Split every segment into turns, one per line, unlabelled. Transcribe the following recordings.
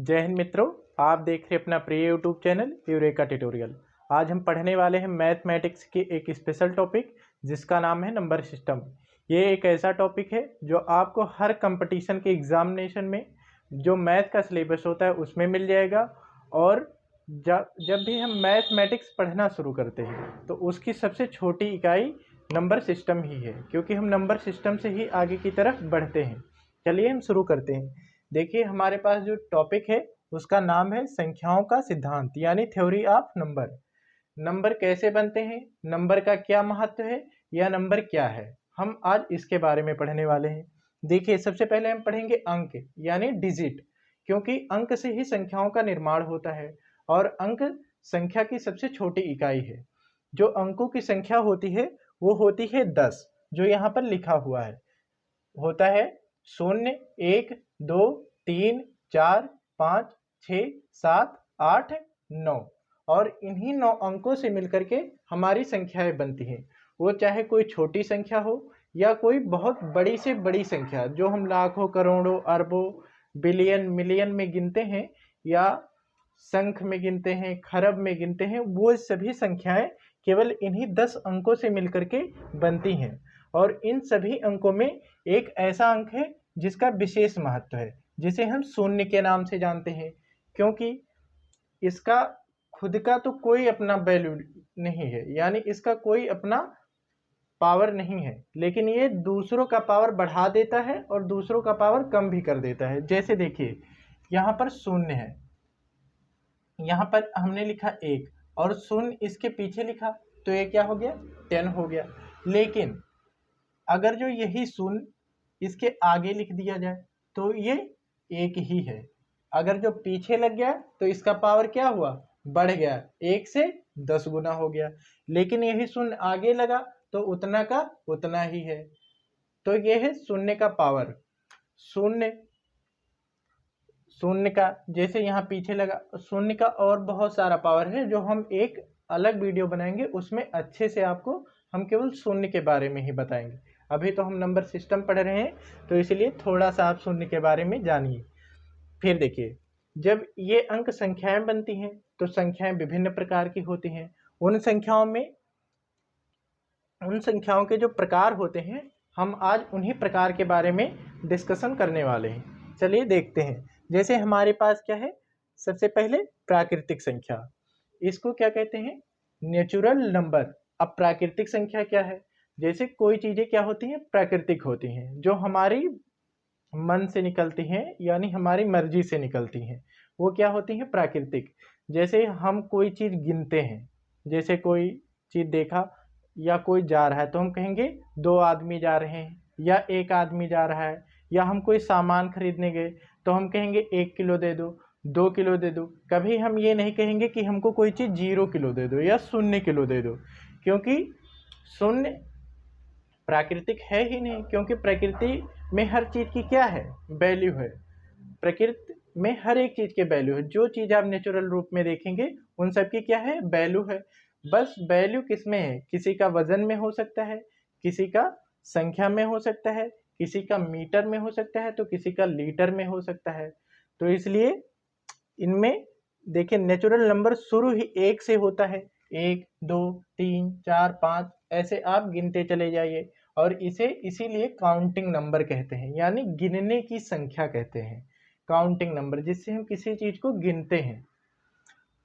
जय हिंद मित्रों, आप देख रहे हैं अपना प्रिय यूट्यूब चैनल यूरेका ट्यूटोरियल। आज हम पढ़ने वाले हैं मैथमेटिक्स के एक स्पेशल टॉपिक जिसका नाम है नंबर सिस्टम। ये एक ऐसा टॉपिक है जो आपको हर कंपटीशन के एग्जामिनेशन में जो मैथ का सिलेबस होता है उसमें मिल जाएगा। और जब भी हम मैथमेटिक्स पढ़ना शुरू करते हैं तो उसकी सबसे छोटी इकाई नंबर सिस्टम ही है, क्योंकि हम नंबर सिस्टम से ही आगे की तरफ बढ़ते हैं। चलिए हम शुरू करते हैं। देखिए, हमारे पास जो टॉपिक है उसका नाम है संख्याओं का सिद्धांत, यानी थ्योरी ऑफ नंबर। नंबर कैसे बनते हैं, नंबर का क्या महत्व है, या नंबर क्या है, हम आज इसके बारे में पढ़ने वाले हैं। देखिए, सबसे पहले हम पढ़ेंगे अंक यानी डिजिट, क्योंकि अंक से ही संख्याओं का निर्माण होता है और अंक संख्या की सबसे छोटी इकाई है। जो अंकों की संख्या होती है वो होती है 10, जो यहाँ पर लिखा हुआ है होता है 0, 1, 2, 3, 4, 5, 6, 7, 8, 9। और इन्हीं 9 अंकों से मिलकर के हमारी संख्याएं बनती हैं। वो चाहे कोई छोटी संख्या हो या कोई बहुत बड़ी से बड़ी संख्या, जो हम लाखों, करोड़ों, अरबों, बिलियन, मिलियन में गिनते हैं या संख में गिनते हैं, खरब में गिनते हैं, वो सभी संख्याएं केवल इन्हीं 10 अंकों से मिलकर के बनती हैं। और इन सभी अंकों में एक ऐसा अंक है जिसका विशेष महत्व है, जिसे हम शून्य के नाम से जानते हैं, क्योंकि इसका खुद का तो कोई अपना वैल्यू नहीं है, यानी इसका कोई अपना पावर नहीं है, लेकिन ये दूसरों का पावर बढ़ा देता है और दूसरों का पावर कम भी कर देता है। जैसे देखिए, यहाँ पर शून्य है, यहाँ पर हमने लिखा 1 और शून्य इसके पीछे लिखा, तो ये क्या हो गया, 10 हो गया। लेकिन अगर जो यही शून्य इसके आगे लिख दिया जाए तो ये 1 ही है। अगर जो पीछे लग गया तो इसका पावर क्या हुआ, बढ़ गया, 1 से 10 गुना हो गया। लेकिन यही शून्य आगे लगा तो उतना का उतना ही है। तो ये है शून्य का पावर। शून्य का जैसे यहाँ पीछे लगा, शून्य का और बहुत सारा पावर है जो हम एक अलग वीडियो बनाएंगे, उसमें अच्छे से आपको हम केवल शून्य के बारे में ही बताएंगे। अभी तो हम नंबर सिस्टम पढ़ रहे हैं, तो इसलिए थोड़ा सा आप शून्य के बारे में जानिए। फिर देखिए, जब ये अंक संख्याएं बनती हैं तो संख्याएं विभिन्न प्रकार की होती हैं। उन संख्याओं के जो प्रकार होते हैं, हम आज उन्हीं प्रकार के बारे में डिस्कशन करने वाले हैं। चलिए देखते हैं। जैसे हमारे पास क्या है, सबसे पहले प्राकृतिक संख्या, इसको क्या कहते हैं, नेचुरल नंबर। अब प्राकृतिक संख्या क्या है, जैसे कोई चीजें क्या होती हैं, प्राकृतिक होती हैं, जो हमारी मन से निकलती हैं, यानी हमारी मर्जी से निकलती हैं, वो क्या होती हैं, प्राकृतिक। जैसे हम कोई चीज गिनते हैं, जैसे कोई चीज देखा या कोई जा रहा है तो हम कहेंगे 2 आदमी जा रहे हैं या 1 आदमी जा रहा है। या हम कोई सामान खरीदने गए तो हम कहेंगे 1 किलो दे दो, 2 किलो दे दो। कभी हम ये नहीं कहेंगे कि हमको कोई चीज़ 0 किलो दे दो या 0 किलो दे दो, क्योंकि शून्य प्राकृतिक है ही नहीं। क्योंकि प्रकृति में हर चीज़ की क्या है, वैल्यू है। प्रकृति में हर एक चीज़ के वैल्यू है। जो चीज़ आप नेचुरल रूप में देखेंगे उन सब की क्या है, वैल्यू है। बस वैल्यू किस में है, किसी का वजन में हो सकता है, किसी का संख्या में हो सकता है, किसी का मीटर में हो सकता है, तो किसी का लीटर में हो सकता है। तो इसलिए इनमें देखिए, नेचुरल नंबर शुरू ही 1 से होता है। 1, 2, 3, 4, 5 ऐसे आप गिनते चले जाइए, और इसे इसीलिए काउंटिंग नंबर कहते हैं, यानी गिनने की संख्या कहते हैं। काउंटिंग नंबर, जिससे हम किसी चीज को गिनते हैं।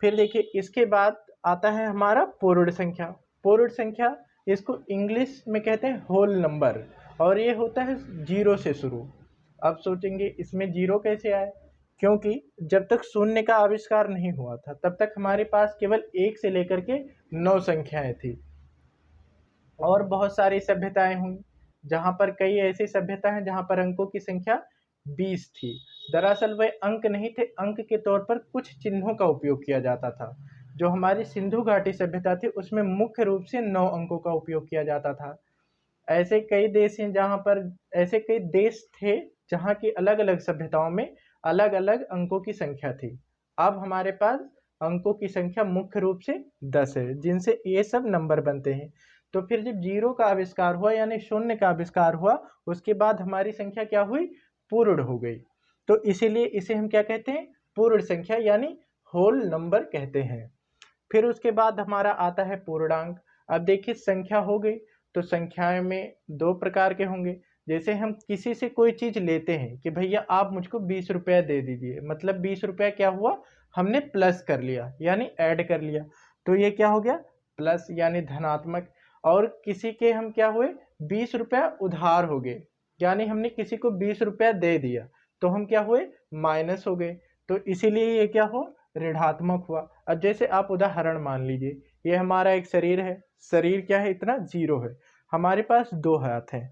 फिर देखिए, इसके बाद आता है हमारा पूर्ण संख्या। पूर्ण संख्या, इसको इंग्लिश में कहते हैं होल नंबर, और ये होता है 0 से शुरू। अब सोचेंगे इसमें 0 कैसे आए, क्योंकि जब तक शून्य का आविष्कार नहीं हुआ था तब तक हमारे पास केवल 1 से लेकर के 9 संख्याएं थी। और बहुत सारी सभ्यताएं हुई, जहां पर कई ऐसी सभ्यता हैं जहां पर अंकों की संख्या 20 थी। दरअसल वे अंक नहीं थे, अंक के तौर पर कुछ चिन्हों का उपयोग किया जाता था। जो हमारी सिंधु घाटी सभ्यता थी उसमें मुख्य रूप से 9 अंकों का उपयोग किया जाता था। ऐसे कई देश हैं जहां पर, ऐसे कई देश थे जहां की अलग अलग सभ्यताओं में अलग अलग अंकों की संख्या थी। अब हमारे पास अंकों की संख्या मुख्य रूप से 10 है, जिनसे ये सब नंबर बनते हैं। तो फिर जब 0 का आविष्कार हुआ, यानी शून्य का आविष्कार हुआ, उसके बाद हमारी संख्या क्या हुई, पूर्ण हो गई। तो इसीलिए इसे हम क्या कहते हैं, पूर्ण संख्या यानी होल नंबर कहते हैं। फिर उसके बाद हमारा आता है पूर्णांक। अब देखिए संख्या हो गई तो संख्याएं में दो प्रकार के होंगे। जैसे हम किसी से कोई चीज लेते हैं कि भैया आप मुझको 20 रुपया दे दीजिए, मतलब 20 रुपया क्या हुआ, हमने प्लस कर लिया यानी ऐड कर लिया, तो ये क्या हो गया, प्लस यानी धनात्मक। और किसी के हम क्या हुए, 20 रुपया उधार हो गए, यानी हमने किसी को 20 रुपया दे दिया तो हम क्या हुए, माइनस हो गए, तो इसीलिए ये क्या हो, ऋणात्मक हुआ। अब जैसे आप उदाहरण मान लीजिए, ये हमारा एक शरीर है, शरीर क्या है, इतना 0 है, हमारे पास 2 हाथ हैं,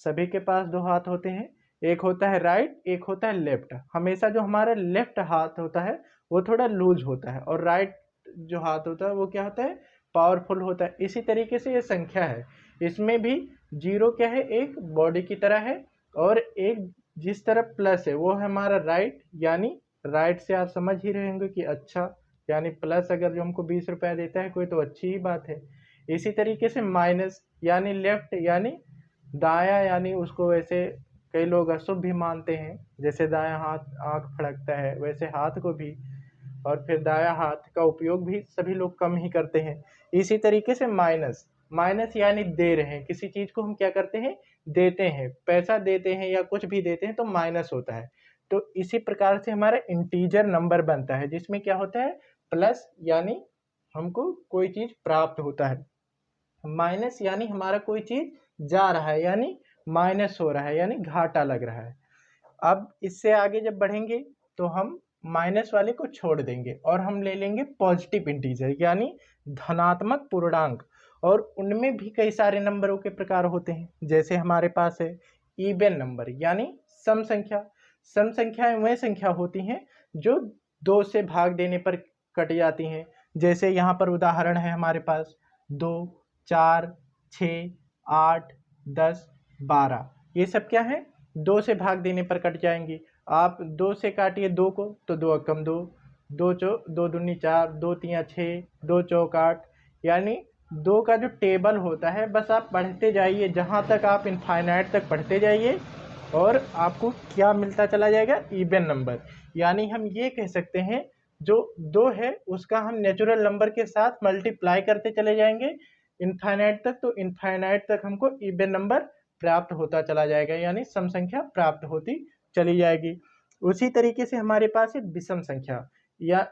सभी के पास 2 हाथ होते हैं, एक होता है राइट, एक होता है लेफ्ट। हमेशा जो हमारा लेफ्ट हाथ होता है वो थोड़ा लूज होता है, और राइट जो हाथ होता है वो क्या होता है, पावरफुल होता है। इसी तरीके से ये संख्या है, इसमें भी 0 क्या है, एक बॉडी की तरह है, और एक जिस तरफ प्लस है वो है हमारा राइट, यानी राइट से आप समझ ही रहे होंगे कि अच्छा, यानी प्लस अगर जो हमको 20 रुपया देता है कोई तो अच्छी ही बात है। इसी तरीके से माइनस यानी लेफ्ट, यानी दायां, यानी उसको वैसे कई लोग अशुभ भी मानते हैं, जैसे दायां हाथ आंख फड़कता है वैसे हाथ को भी, और फिर दायां हाथ का उपयोग भी सभी लोग कम ही करते हैं। इसी तरीके से माइनस, माइनस यानी दे रहे हैं, किसी चीज को हम क्या करते हैं, देते हैं, पैसा देते हैं या कुछ भी देते हैं तो माइनस होता है। तो इसी प्रकार से हमारा इंटीजर नंबर बनता है जिसमें क्या होता है, प्लस यानी हमको कोई चीज प्राप्त होता है, माइनस यानी हमारा कोई चीज जा रहा है, यानी माइनस हो रहा है, यानी घाटा लग रहा है। अब इससे आगे जब बढ़ेंगे तो हम माइनस वाले को छोड़ देंगे और हम ले लेंगे पॉजिटिव इंटीजर यानी धनात्मक पूर्णांक, और उनमें भी कई सारे नंबरों के प्रकार होते हैं। जैसे हमारे पास है इवन नंबर यानी सम संख्या। सम संख्याएं वह संख्या होती हैं जो 2 से भाग देने पर कट जाती हैं। जैसे यहाँ पर उदाहरण है हमारे पास 2, 4, 6, 8, 10, 12, ये सब क्या है, 2 से भाग देने पर कट जाएंगी। आप 2 से काटिए 2 को तो 2 अकम 2, 2 दूनी 4, 2 तियाँ 6, 2 चौक 8, यानी 2 का जो टेबल होता है बस आप पढ़ते जाइए, जहाँ तक आप इनफाइनाइट तक पढ़ते जाइए और आपको क्या मिलता चला जाएगा, इवन नंबर। यानी हम ये कह सकते हैं जो 2 है उसका हम नेचुरल नंबर के साथ मल्टीप्लाई करते चले जाएंगे इनफाइनाइट तक, तो इनफाइनाइट तक हमको इवन नंबर प्राप्त होता चला जाएगा, यानी सम संख्या प्राप्त होती चली जाएगी। उसी तरीके से हमारे पास है विषम संख्या, या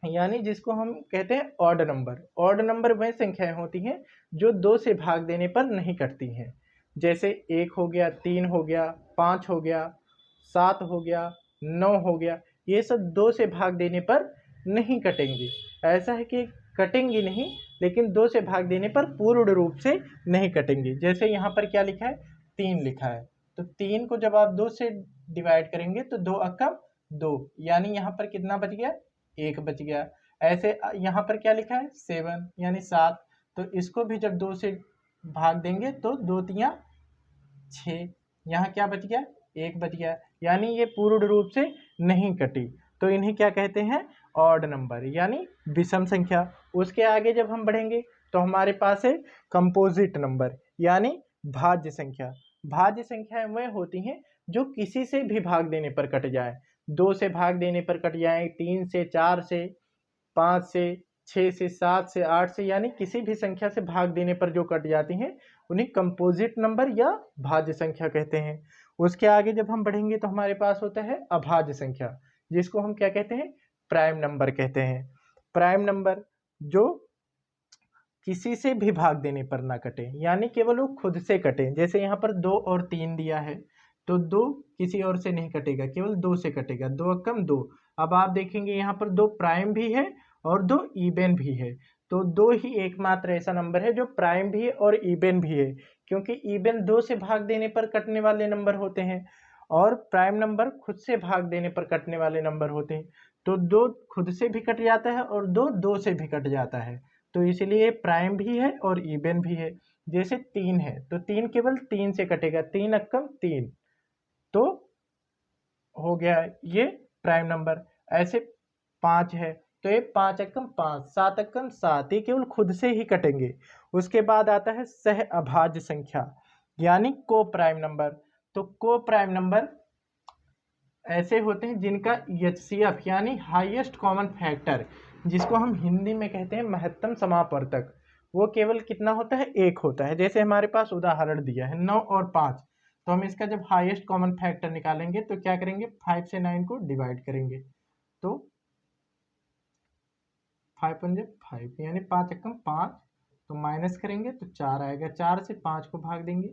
यानी जिसको हम कहते हैं ऑड नंबर। ऑड नंबर वह संख्याएं होती हैं जो 2 से भाग देने पर नहीं कटती हैं। जैसे 1 हो गया, 3 हो गया, 5 हो गया, 7 हो गया, 9 हो गया, ये सब 2 से भाग देने पर नहीं कटेंगे। ऐसा है कि कटेंगी नहीं, लेकिन 2 से भाग देने पर पूर्ण रूप से नहीं कटेंगे। जैसे यहाँ पर क्या लिखा है, 3 लिखा है, तो 3 को जब आप 2 से डिवाइड करेंगे तो 2 अक्कम 2, यानी यहाँ पर कितना बच गया, 1 बच गया। ऐसे यहाँ पर क्या लिखा है, 7 यानी 7, तो इसको भी जब 2 से भाग देंगे तो 2 तियाँ 6, यहाँ क्या बच गया, 1 बच गया, यानी ये पूर्ण रूप से नहीं कटी, तो इन्हें क्या कहते हैं, ऑड नंबर यानी विषम संख्या। उसके आगे जब हम बढ़ेंगे तो हमारे पास है कंपोजिट नंबर यानी भाज्य संख्या। भाज्य संख्याएं वह होती हैं जो किसी से भी भाग देने पर कट जाए, 2 से भाग देने पर कट जाए, 3 से, 4 से, 5 से, 6 से, 7 से, 8 से, यानी किसी भी संख्या से भाग देने पर जो कट जाती हैं उन्हें कंपोजिट नंबर या भाज्य संख्या कहते हैं। उसके आगे जब हम बढ़ेंगे तो हमारे पास होता है अभाज्य संख्या, जिसको हम क्या कहते हैं, प्राइम नंबर कहते हैं। प्राइम नंबर जो किसी से भी भाग देने पर ना कटे, यानी केवल वो खुद से कटे। जैसे यहाँ पर 2 और 3 दिया है, तो 2 किसी और से नहीं कटेगा, केवल 2 से कटेगा, 2 अक्कम 2। अब आप देखेंगे यहाँ पर 2 प्राइम भी है और 2 इवन भी है, तो 2 ही एकमात्र ऐसा नंबर है जो प्राइम भी है और इवन भी है, क्योंकि इवन 2 से भाग देने पर कटने वाले नंबर होते हैं और प्राइम नंबर खुद से भाग देने पर कटने वाले नंबर होते हैं। तो 2 खुद से भी कट जाता है और 2 से भी कट जाता है, तो इसलिए प्राइम भी है और इवन भी है। जैसे 3 है तो 3 केवल 3 से कटेगा, 3 अक्कम 3, तो हो गया ये प्राइम नंबर। ऐसे 5 है तो ये 5 अक्कम 5, 7 अक्कम 7, ये केवल खुद से ही कटेंगे। उसके बाद आता है सह अभाज्य संख्या यानी को प्राइम नंबर। तो को प्राइम नंबर ऐसे होते हैं जिनका एचसीएफ यानी हाईएस्ट कॉमन फैक्टर, जिसको हम हिंदी में कहते हैं महत्तम समापवर्तक, वो केवल कितना होता है, 1 होता है। जैसे हमारे पास उदाहरण दिया है 9 और 5, तो हम इसका जब हाईएस्ट कॉमन फैक्टर निकालेंगे तो क्या करेंगे, 5 से 9 को डिवाइड करेंगे, तो 5 पंजे 5 यानी 5 एकम 5, तो माइनस करेंगे तो 4 आएगा, 4 से 5 को भाग देंगे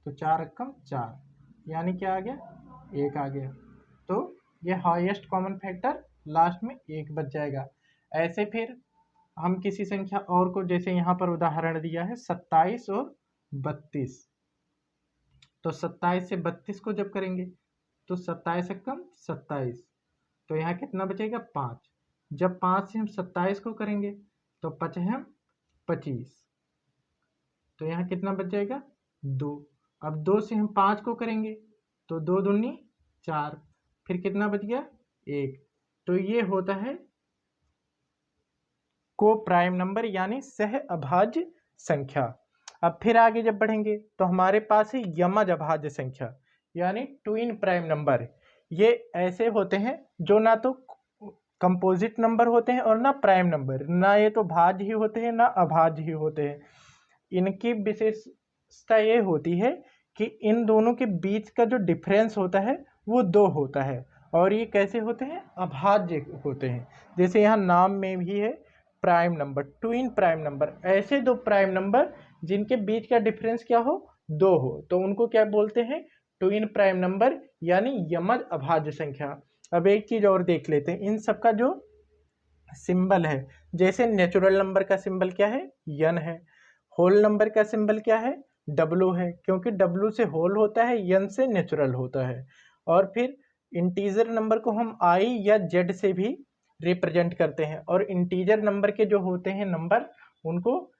तो 4 एकम 4, यानी क्या आ गया, 1 आ गया। तो ये हाईएस्ट कॉमन फैक्टर लास्ट में 1 बच जाएगा। ऐसे फिर हम किसी संख्या और को, जैसे यहाँ पर उदाहरण दिया है 27 और 32, तो 27 से 32 को जब करेंगे तो 27 एकम 27, तो यहाँ कितना बचेगा, 5। जब 5 से हम 27 को करेंगे तो 5 हम 25, तो यहाँ कितना बच जाएगा, 2। अब 2 से हम 5 को करेंगे तो 2 दूनी 4, फिर कितना बच गया, 1। तो ये होता है को प्राइम नंबर यानी सह अभाज्य संख्या। अब फिर आगे जब बढ़ेंगे तो हमारे पास है यमज अभाज्य संख्या यानी ट्विन प्राइम नंबर। ये ऐसे होते हैं जो ना तो कंपोजिट नंबर होते हैं और ना प्राइम नंबर, ना ये तो भाज्य ही होते हैं ना अभाज्य ही होते हैं। इनकी विशेषता ये होती है कि इन दोनों के बीच का जो डिफरेंस होता है वो 2 होता है, और ये कैसे होते हैं, अभाज्य होते हैं। जैसे यहाँ नाम में भी है prime number, twin prime number, ऐसे 2 प्राइम नंबर जिनके बीच का डिफरेंस क्या हो, 2 हो, तो उनको क्या बोलते हैं, ट्विन प्राइम नंबर यानी यमज अभाज्य संख्या। अब एक चीज और देख लेते हैं, इन सबका जो सिंबल है, जैसे नेचुरल नंबर का सिंबल क्या है, यन है, होल नंबर का सिंबल क्या है, डब्लू है, क्योंकि डब्लू से होल होता है, यन से नेचुरल होता है। और फिर इंटीजर नंबर को हम आई या जेड से भी रिप्रेजेंट करते हैं, और इंटीजर नंबर के जो होते हैं नंबर, उनको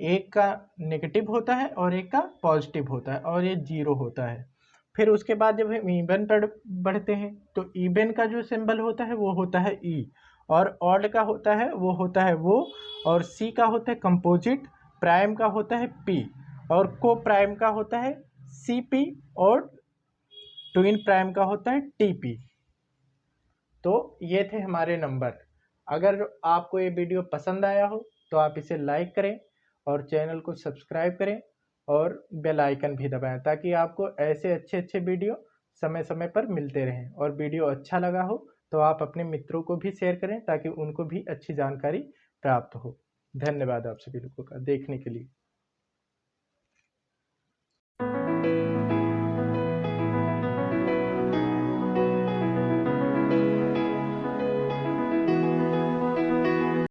एक का नेगेटिव होता है और एक का पॉजिटिव होता है, और ये 0 होता है। फिर उसके बाद जब हम इवन पर बढ़ते हैं तो इवन का जो सिंबल होता है वो होता है ई, और ऑड का होता है वो होता है वो, और सी का होता है कंपोजिट, प्राइम का होता है पी, और को प्राइम का होता है सी पी, और ट्विन प्राइम का होता है टी पी। तो ये थे हमारे नंबर। अगर आपको ये वीडियो पसंद आया हो तो आप इसे लाइक करें और चैनल को सब्सक्राइब करें और बेल आइकन भी दबाएं, ताकि आपको ऐसे अच्छे अच्छे वीडियो समय समय पर मिलते रहें। और वीडियो अच्छा लगा हो तो आप अपने मित्रों को भी शेयर करें ताकि उनको भी अच्छी जानकारी प्राप्त हो। धन्यवाद आप सभी लोगों का देखने के लिए।